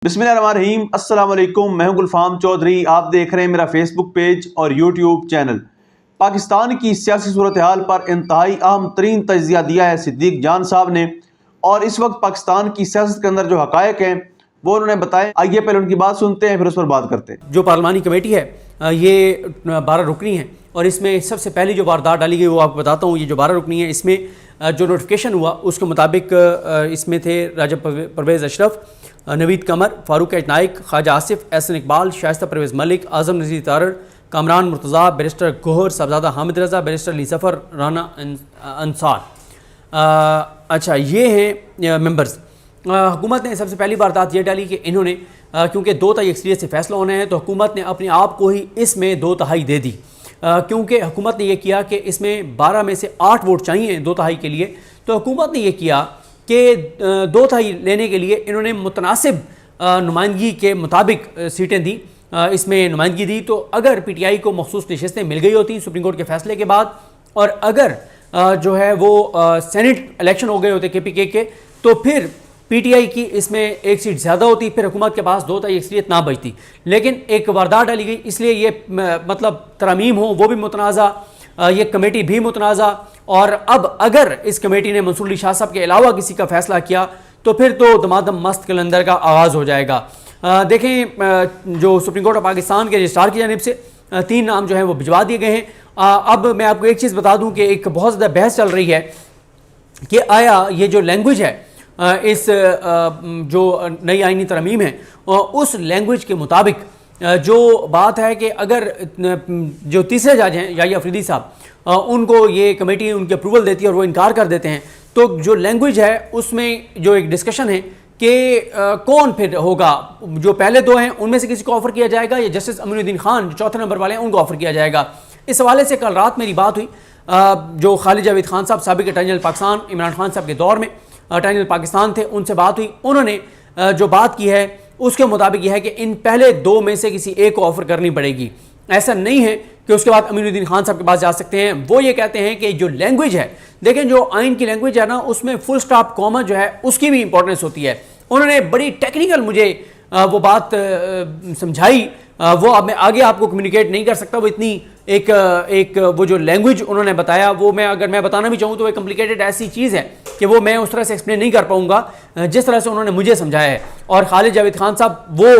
بسم اللہ الرحمن الرحیم۔ السلام علیکم، میں ہوں گلفام چودھری، آپ دیکھ رہے ہیں میرا فیس بک پیج اور یوٹیوب چینل۔ پاکستان کی سیاسی صورتحال پر انتہائی اہم ترین تجزیہ دیا ہے صدیق جان صاحب نے، اور اس وقت پاکستان کی سیاست کے اندر جو حقائق ہیں وہ انہوں نے بتائے۔ آئیے پہلے ان کی بات سنتے ہیں، پھر اس پر بات کرتے ہیں۔ جو پارلیمانی کمیٹی ہے یہ 12 رکنی ہے، اور اس میں سب سے پہلی جو واردات ڈالی گئی وہ آپ کو بتاتا ہوں۔ یہ جو 12 رکنی ہے، اس میں جو نوٹیفیکیشن ہوا اس کے مطابق اس میں تھے راجہ پرویز اشرف، نوید قمر، فاروق ایچ نائک، خواجہ آصف، احسن اقبال، شائستہ پرویز ملک، اعظم نذیر تارڑ، کامران مرتضیٰ، بیرسٹر گوہر، صاحبزادہ حامد رضا، بیرسٹر علی ظفر، رانا انصار۔ اچھا، یہ ہیں ممبرز۔ حکومت نے سب سے پہلی واردات یہ ڈالی کہ انہوں نے کیونکہ 2/3 اکثریت سے فیصلہ ہونا ہے، تو حکومت نے اپنے آپ کو ہی اس میں 2/3 دے دی، کیونکہ حکومت نے یہ کیا کہ اس میں 12 میں سے 8 ووٹ چاہیے 2/3 کے لیے، تو حکومت نے یہ کیا کہ 2/3 لینے کے لیے انہوں نے متناسب نمائندگی کے مطابق سیٹیں دی، اس میں نمائندگی دی۔ تو اگر پی ٹی آئی کو مخصوص نشستیں مل گئی ہوتی سپریم کورٹ کے فیصلے کے بعد، اور اگر جو ہے وہ سینٹ الیکشن ہو گئے ہوتے کے پی کے، تو پھر پی ٹی آئی کی اس میں ایک سیٹ زیادہ ہوتی، پھر حکومت کے پاس 2/3 اکثریت نہ بچتی۔ لیکن ایک واردات ڈالی گئی، اس لیے یہ مطلب ترامیم ہوں وہ بھی متنازع، یہ کمیٹی بھی متنازع، اور اب اگر اس کمیٹی نے منصور علی شاہ صاحب کے علاوہ کسی کا فیصلہ کیا تو پھر تو دمادم مست کلندر کا آغاز ہو جائے گا۔ دیکھیں، جو سپریم کورٹ آف پاکستان کے رجسٹرار کی جانب سے 3 نام جو ہیں وہ بھجوا دیے گئے ہیں۔ اب میں آپ کو ایک چیز بتا دوں کہ ایک بہت زیادہ بحث چل رہی ہے کہ آیا یہ جو لینگویج ہے اس جو نئی آئینی ترمیم ہے، اس لینگویج کے مطابق جو بات ہے کہ اگر جو تیسرے جج ہیں یحییٰ افریدی صاحب، ان کو یہ کمیٹی ان کی اپروول دیتی ہے اور وہ انکار کر دیتے ہیں، تو جو لینگویج ہے اس میں جو ایک ڈسکشن ہے کہ کون پھر ہوگا، جو پہلے 2 ہیں ان میں سے کسی کو آفر کیا جائے گا یا جسٹس امین الدین خان جو 4تھے نمبر والے ہیں ان کو آفر کیا جائے گا۔ اس حوالے سے کل رات میری بات ہوئی، جو خالد جاوید خان صاحب سابق اٹارنی جنرل پاکستان عمران خان صاحب کے دور میں اٹارنی جنرل پاکستان تھے، ان سے بات ہوئی۔ انہوں نے جو بات کی ہے اس کے مطابق یہ ہے کہ ان پہلے 2 میں سے کسی ایک کو آفر کرنی پڑے گی، ایسا نہیں ہے کہ اس کے بعد امین الدین خان صاحب کے پاس جا سکتے ہیں۔ وہ یہ کہتے ہیں کہ جو لینگویج ہے، دیکھیں جو آئین کی لینگویج ہے نا، اس میں فل سٹاپ کوما جو ہے اس کی بھی امپورٹنس ہوتی ہے۔ انہوں نے بڑی ٹیکنیکل مجھے وہ بات سمجھائی، وہ اب میں آگے آپ کو کمیونیکیٹ نہیں کر سکتا، وہ اتنی ایک وہ جو لینگویج انہوں نے بتایا وہ اگر میں بتانا بھی چاہوں تو وہ کمپلیکیٹڈ ایسی چیز ہے کہ وہ میں اس طرح سے ایکسپلین نہیں کر پاؤں گا جس طرح سے انہوں نے مجھے سمجھایا ہے۔ اور خالد جاوید خان صاحب وہ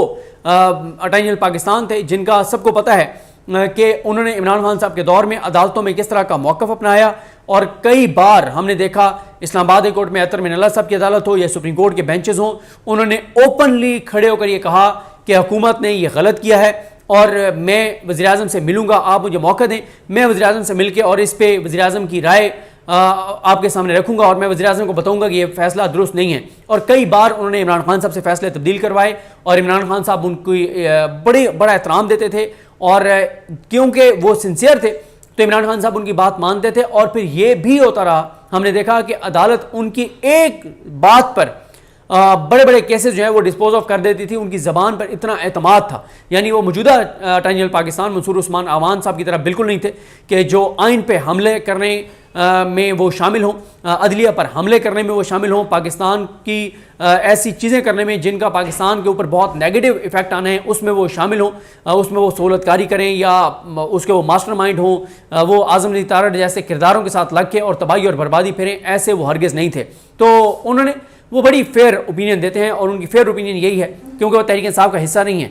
اٹارنی جنرل پاکستان تھے جن کا سب کو پتہ ہے کہ انہوں نے عمران خان صاحب کے دور میں عدالتوں میں کس طرح کا موقف اپنایا، اور کئی بار ہم نے دیکھا اسلام آباد ہائی کورٹ میں اطہر من اللہ صاحب کی عدالت ہو یا سپریم کورٹ کے بینچز ہوں، انہوں نے اوپنلی کھڑے ہو کر یہ کہا کہ حکومت نے یہ غلط کیا ہے اور میں وزیراعظم سے ملوں گا، آپ مجھے موقع دیں، میں وزیراعظم سے مل کے اور اس پہ وزیراعظم کی رائے آپ کے سامنے رکھوں گا، اور میں وزیراعظم کو بتاؤں گا کہ یہ فیصلہ درست نہیں ہے۔ اور کئی بار انہوں نے عمران خان صاحب سے فیصلے تبدیل کروائے، اور عمران خان صاحب ان کو بڑا احترام دیتے تھے، اور کیونکہ وہ سنسیئر تھے تو عمران خان صاحب ان کی بات مانتے تھے۔ اور پھر یہ بھی ہوتا رہا، ہم نے دیکھا کہ عدالت ان کی ایک بات پر بڑے بڑے کیسز جو ہیں وہ ڈسپوز آف کر دیتی تھی، ان کی زبان پر اتنا اعتماد تھا۔ یعنی وہ موجودہ اٹارنی جنرل پاکستان منصور عثمان اعوان صاحب کی طرح بالکل نہیں تھے کہ جو آئین پہ حملے کرنے میں وہ شامل ہوں، عدلیہ پر حملے کرنے میں وہ شامل ہوں، پاکستان کی ایسی چیزیں کرنے میں جن کا پاکستان کے اوپر بہت نیگیٹو ایفیکٹ آنے ہیں اس میں وہ شامل ہوں، اس میں وہ سہولت کاری کریں یا اس کے وہ ماسٹر مائنڈ ہوں، وہ اعظم نذیر تارڑ جیسے کرداروں کے ساتھ لگ کے اور تباہی اور بربادی پھیریں، ایسے وہ ہرگز نہیں تھے۔ تو انہوں نے وہ بڑی فیئر اوپینین دیتے ہیں، اور ان کی فیئر اوپینین یہی ہے کیونکہ وہ تحریک انصاف کا حصہ نہیں ہے،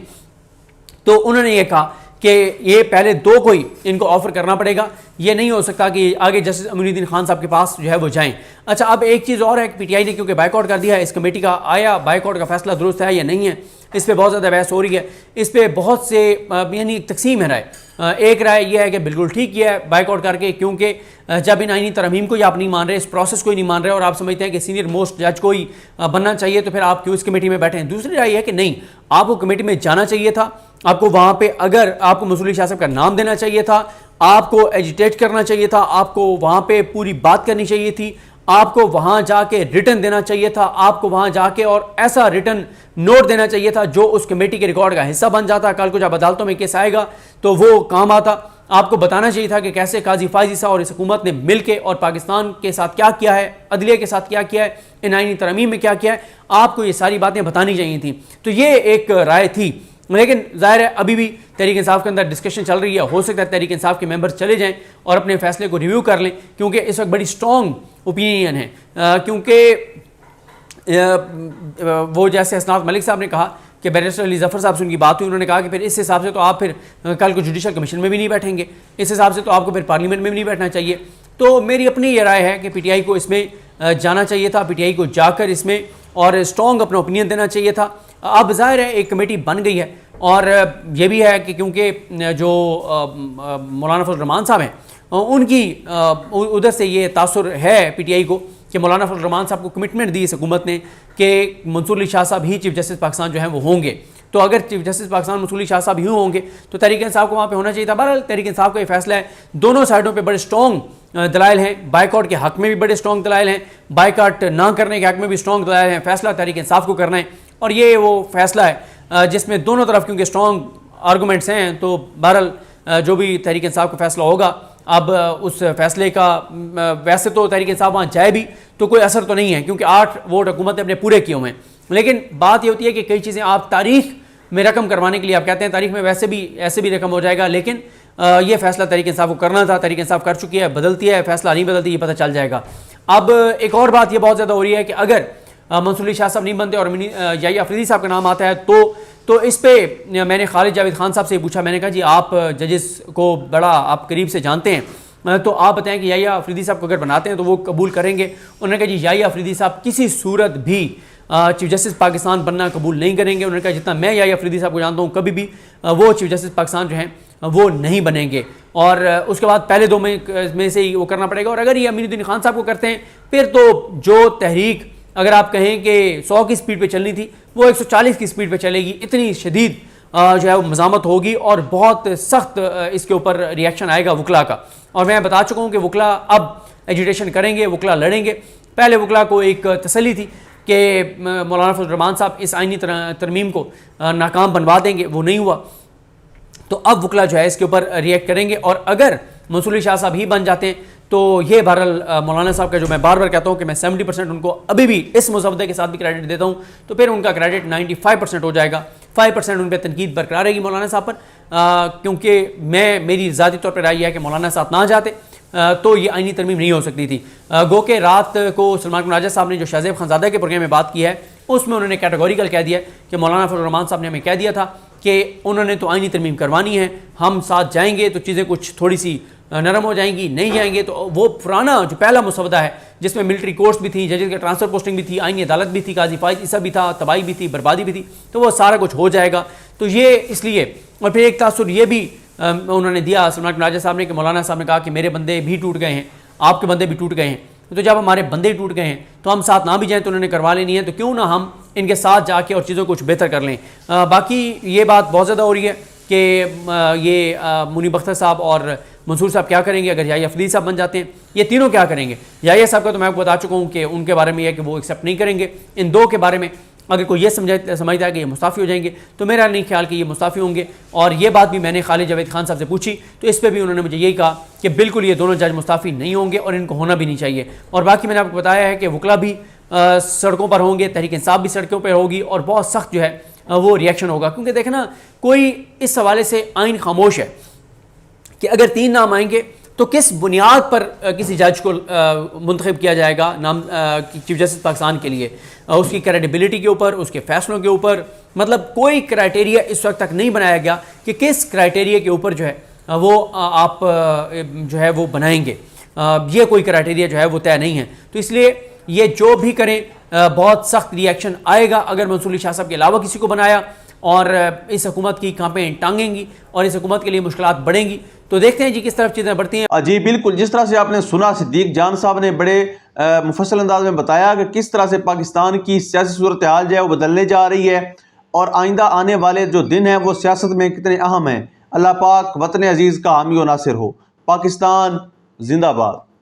تو انہوں نے یہ کہا کہ یہ پہلے 2 کو ہی ان کو آفر کرنا پڑے گا، یہ نہیں ہو سکتا کہ آگے جسٹس امین الدین خان صاحب کے پاس جو ہے وہ جائیں۔ اچھا، اب ایک چیز اور ہے کہ پی ٹی آئی نے کیونکہ بائیک آؤٹ کر دیا ہے اس کمیٹی کا، آیا بائیک آؤٹ کا فیصلہ درست ہے یا نہیں ہے، اس پہ بہت زیادہ بحث ہو رہی ہے۔ اس پہ بہت سے یعنی ایک تقسیم ہے رائے۔ ایک رائے یہ ہے کہ بالکل ٹھیک کیا ہے بائیک آؤٹ کر کے، کیونکہ جب ان آئینی ترمیم کو ہی آپ نہیں مان رہے، اس پروسیس کو ہی نہیں مان رہے، اور آپ سمجھتے ہیں کہ سینئر موسٹ جج کو ہی بننا چاہیے، تو پھر آپ کیوں اس کمیٹی میں بیٹھے ہیں۔ دوسری رائے یہ ہے کہ نہیں، آپ کو کمیٹی میں جانا چاہیے تھا، آپ کو وہاں پہ اگر آپ کو منصور علی شاہ صاحب کا نام دینا چاہیے تھا، آپ کو ایجیٹیٹ کرنا چاہیے تھا، آپ کو وہاں پہ پوری بات کرنی چاہیے تھی، آپ کو وہاں جا کے ریٹن دینا چاہیے تھا، آپ کو وہاں جا کے اور ایسا ریٹن نوٹ دینا چاہیے تھا جو اس کمیٹی کے ریکارڈ کا حصہ بن جاتا، کل کو جب عدالتوں میں کیس آئے گا تو وہ کام آتا۔ آپ کو بتانا چاہیے تھا کہ کیسے قاضی فائز عیسیٰ اور اس حکومت نے مل کے اور پاکستان کے ساتھ کیا کیا ہے، عدلیہ کے ساتھ کیا کیا ہے، ان آئینی ترمیم میں کیا کیا ہے، آپ کو یہ ساری باتیں بتانی چاہیے تھیں. تو یہ ایک رائے تھی. لیکن ظاہر ہے ابھی بھی تحریک انصاف کے اندر ڈسکشن چل رہی ہے. ہو سکتا ہے تحریک انصاف کے ممبرز چلے جائیں اور اپنے فیصلے کو ریویو کر لیں، کیونکہ اس وقت بڑی اسٹرانگ اوپینین ہے. کیونکہ وہ جیسے حسنات ملک صاحب نے کہا کہ بیرسٹر علی ظفر صاحب سے ان کی بات ہوئی، انہوں نے کہا کہ پھر اس حساب سے تو آپ پھر کل کو جوڈیشل کمیشن میں بھی نہیں بیٹھیں گے، اس حساب سے تو آپ کو پھر پارلیمنٹ میں بھی نہیں بیٹھنا چاہیے. تو میری اپنی یہ رائے ہے کہ پی ٹی آئی کو اس میں جانا چاہیے تھا، پی ٹی آئی کو جا کر اس میں اور اسٹرانگ اپنا اوپینین دینا چاہیے تھا. اب ظاہر ہے ایک کمیٹی بن گئی ہے، اور یہ بھی ہے کہ کیونکہ جو مولانا فضل الرحمان صاحب ہیں ان کی ادھر سے یہ تاثر ہے پی ٹی آئی کو کہ مولانا فضل الرحمان صاحب کو کمٹمنٹ دی اس حکومت نے کہ منصور علی شاہ صاحب ہی چیف جسٹس پاکستان جو ہیں وہ ہوں گے. تو اگر چیف جسٹس پاکستان منصور علی شاہ صاحب ہی ہوں گے تو تحریک انصاف کو وہاں پہ ہونا چاہیے تھا. بہرحال تحریک انصاف کا یہ فیصلہ ہے. دونوں سائڈوں پہ بڑے اسٹرانگ دلائل ہیں، بائیکاٹ کے حق میں بھی بڑے اسٹرانگ دلائل ہیں، بائیکاٹ نہ کرنے کے حق میں بھی اسٹرانگ دلائل ہیں. فیصلہ تحریک انصاف کو کرنا ہے، اور یہ وہ فیصلہ ہے جس میں دونوں طرف کیونکہ اسٹرانگ آرگومنٹس ہیں. تو بہرحال جو بھی تحریک انصاف کا فیصلہ ہوگا، اب اس فیصلے کا ویسے تو تحریک انصاف وہاں جائے بھی تو کوئی اثر تو نہیں ہے، کیونکہ 8 ووٹ حکومت نے اپنے پورے کیے ہوئے ہیں. لیکن بات یہ ہوتی ہے کہ کئی چیزیں آپ تاریخ میں رقم کروانے کے لیے آپ کہتے ہیں تاریخ میں ویسے بھی ایسے بھی رقم ہو جائے گا، لیکن یہ فیصلہ تحریک انصاف کو کرنا تھا. تحریک انصاف کر چکی ہے، بدلتی ہے، فیصلہ نہیں بدلتی، یہ پتہ چل جائے گا. اب ایک اور بات یہ بہت زیادہ ہو رہی ہے کہ اگر منصور علی شاہ صاحب نہیں بنتے اور یحییٰ آفریدی صاحب کا نام آتا ہے تو اس پہ میں نے خالد جاوید خان صاحب سے پوچھا. میں نے کہا جی آپ ججز کو بڑا آپ قریب سے جانتے ہیں، تو آپ بتائیں کہ یحییٰ آفریدی صاحب کو اگر بناتے ہیں تو وہ قبول کریں گے؟ انہوں نے کہا جی یحییٰ آفریدی صاحب کسی صورت بھی چیف جسٹس پاکستان بننا قبول نہیں کریں گے. انہوں نے کہا جتنا میں یحییٰ آفریدی صاحب کو جانتا ہوں کبھی بھی وہ چیف جسٹس پاکستان جو ہیں وہ نہیں بنیں گے، اور اس کے بعد پہلے 2 میں سے ہی وہ کرنا پڑے گا. اور اگر یہ امین الدین خان صاحب کو کرتے ہیں پھر تو جو تحریک اگر آپ کہیں کہ 100 کی سپیڈ پہ چلنی تھی وہ 140 کی سپیڈ پہ چلے گی. اتنی شدید جو ہے وہ مزاحمت ہوگی اور بہت سخت اس کے اوپر ری ایکشن آئے گا وکلا کا. اور میں بتا چکا ہوں کہ وکلا اب ایجیٹیشن کریں گے، وکلا لڑیں گے. پہلے وکلا کو ایک تسلی تھی کہ مولانا فضل الرحمان صاحب اس آئینی ترمیم کو ناکام بنوا دیں گے، وہ نہیں ہوا. تو اب وکلا جو ہے اس کے اوپر ری ایکٹ کریں گے، اور اگر منصور علی شاہ صاحب ہی بن جاتے ہیں تو یہ بہرحال مولانا صاحب کا جو میں بار بار کہتا ہوں کہ میں 70% ان کو ابھی بھی اس مسودے کے ساتھ بھی کریڈٹ دیتا ہوں، تو پھر ان کا کریڈٹ 95% ہو جائے گا. 5% ان پہ تنقید برقرار رہے گی مولانا صاحب پر، کیونکہ میری ذاتی طور پر رائے یہ ہے کہ مولانا صاحب نہ جاتے تو یہ آئینی ترمیم نہیں ہو سکتی تھی. گو کہ رات کو سلمان قناجہ صاحب نے جو شاہ زیب خانزادہ کے پروگرام میں بات کی ہے اس میں انہوں نے کیٹیگوریکل کہہ دیا کہ مولانا فضل الرحمان صاحب نے ہمیں کہہ دیا تھا کہ انہوں نے تو آئینی ترمیم کروانی ہے، ہم ساتھ جائیں گے تو چیزیں کچھ تھوڑی سی نرم ہو جائیں گی، نہیں جائیں گے تو وہ پرانا جو پہلا مسودہ ہے جس میں ملٹری کورٹس بھی تھیں، ججز کے ٹرانسفر پوسٹنگ بھی تھی، آئینی عدالت بھی تھی، قاضی فائز عیسیٰ بھی تھا، تباہی بھی تھی، بربادی بھی تھی، تو وہ سارا کچھ ہو جائے گا. تو یہ اس لیے. اور پھر ایک تاثر یہ بھی انہوں نے دیا سلمان قناجہ صاحب نے کہ مولانا صاحب نے کہا کہ میرے بندے بھی ٹوٹ گئے ہیں، آپ کے بندے بھی ٹوٹ گئے ہیں، تو جب ہمارے بندے ٹوٹ گئے ہیں تو ہم ساتھ نہ بھی جائیں تو انہوں نے کروا لینی ہے، تو کیوں نہ ہم ان کے ساتھ جا کے اور چیزوں کو کچھ بہتر کر لیں. باقی یہ بات بہت زیادہ ہو رہی ہے کہ یہ منیب اختر صاحب اور منصور صاحب کیا کریں گے اگر یحییٰ آفریدی صاحب بن جاتے ہیں، یہ تینوں کیا کریں گے. یحییٰ صاحب کا تو میں آپ کو بتا چکا ہوں کہ ان کے بارے میں یہ ہے کہ وہ ایکسیپٹ نہیں کریں گے. ان 2 کے بارے میں اگر کوئی یہ سمجھتا ہے کہ یہ مستعفی ہو جائیں گے تو میرا نہیں خیال کہ یہ مستعفی ہوں گے. اور یہ بات بھی میں نے خالد جاوید خان صاحب سے پوچھی تو اس پہ بھی انہوں نے مجھے یہی کہا کہ بالکل یہ دونوں جج مستعفی نہیں ہوں گے اور ان کو ہونا بھی نہیں چاہیے. اور باقی میں نے آپ کو بتایا ہے کہ وکلا بھی سڑکوں پر ہوں گے، تحریک انصاف بھی سڑکوں پر ہوگی، اور بہت سخت جو ہے وہ ری ایکشن ہوگا. کیونکہ دیکھنا کوئی اس حوالے سے آئین خاموش ہے کہ اگر 3 نام آئیں گے تو کس بنیاد پر کسی جج کو منتخب کیا جائے گا نام چیف جسٹس پاکستان کے لیے، اس کی کریڈیبلٹی کے اوپر، اس کے فیصلوں کے اوپر. مطلب کوئی کرائٹیریا اس وقت تک نہیں بنایا گیا کہ کس کرائٹیریا کے اوپر جو ہے وہ آپ جو ہے وہ بنائیں گے. یہ کوئی کرائٹیریا جو ہے وہ طے نہیں ہے. تو اس لیے یہ جو بھی کریں بہت سخت ری ایکشن آئے گا اگر منصور علی شاہ صاحب کے علاوہ کسی کو بنایا، اور اس حکومت کی کانپیں ٹانگیں گی اور اس حکومت کے لیے مشکلات بڑھیں گی. تو دیکھتے ہیں جی کس طرف چیزیں بڑھتی ہیں. جی بالکل، جس طرح سے آپ نے سنا صدیق جان صاحب نے بڑے مفصل انداز میں بتایا کہ کس طرح سے پاکستان کی سیاسی صورتحال جو ہے وہ بدلنے جا رہی ہے، اور آئندہ آنے والے جو دن ہیں وہ سیاست میں کتنے اہم ہیں. اللہ پاک وطن عزیز کا حامی و ناصر ہو. پاکستان زندہ باد.